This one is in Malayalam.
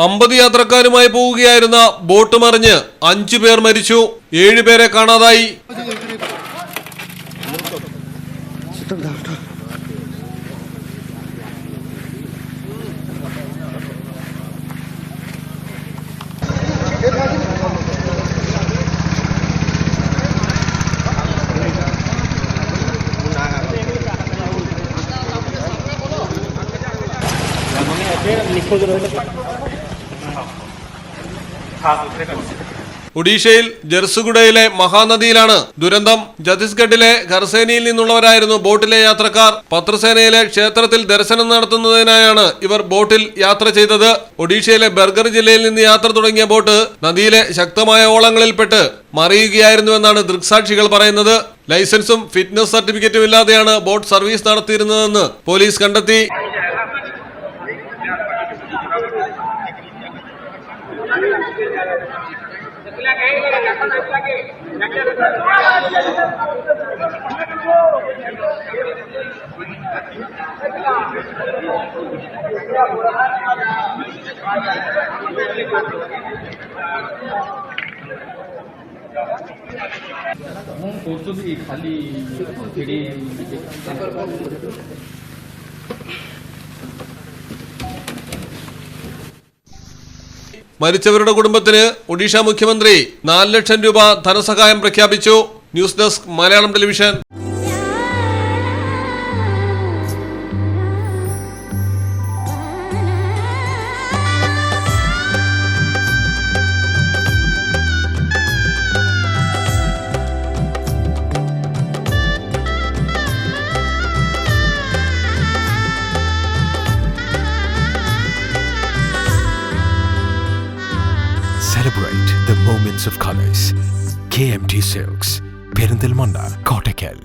50 യാത്രക്കാരുമായി പോവുകയായിരുന്ന ബോട്ട് മറിഞ്ഞ് 5 പേർ മരിച്ചു, 7 പേരെ കാണാതായി. ഒഡീഷയിൽ ജർസുഗുഡയിലെ മഹാനദിയിലാണ് ദുരന്തം. ഛത്തീസ്ഗഡിലെ ഖർസേനിയിൽ നിന്നുള്ളവരായിരുന്നു ബോട്ടിലെ യാത്രക്കാർ. പത്രസേനയിലെ ക്ഷേത്രത്തിൽ ദർശനം നടത്തുന്നതിനായാണ് ഇവർ ബോട്ടിൽ യാത്ര ചെയ്തത്. ഒഡീഷയിലെ ബർഗർ ജില്ലയിൽ നിന്ന് യാത്ര തുടങ്ങിയ ബോട്ട് നദിയിലെ ശക്തമായ ഓളങ്ങളിൽപ്പെട്ട് മറിയുകയായിരുന്നുവെന്നാണ് ദൃക്സാക്ഷികൾ പറയുന്നത്. ലൈസൻസും ഫിറ്റ്നസ് സർട്ടിഫിക്കറ്റും ഇല്ലാതെയാണ് ബോട്ട് സർവീസ് നടത്തിയിരുന്നതെന്ന് പോലീസ് കണ്ടെത്തി. മരിച്ചവരുടെ കുടുംബത്തിന് ഒഡീഷ മുഖ്യമന്ത്രി 4 ലക്ഷം രൂപ ധനസഹായം പ്രഖ്യാപിച്ചു. News desk Malayalam television. Celebrate the moments of colors. KMT Silks, Perindalmanda, Kottakkal.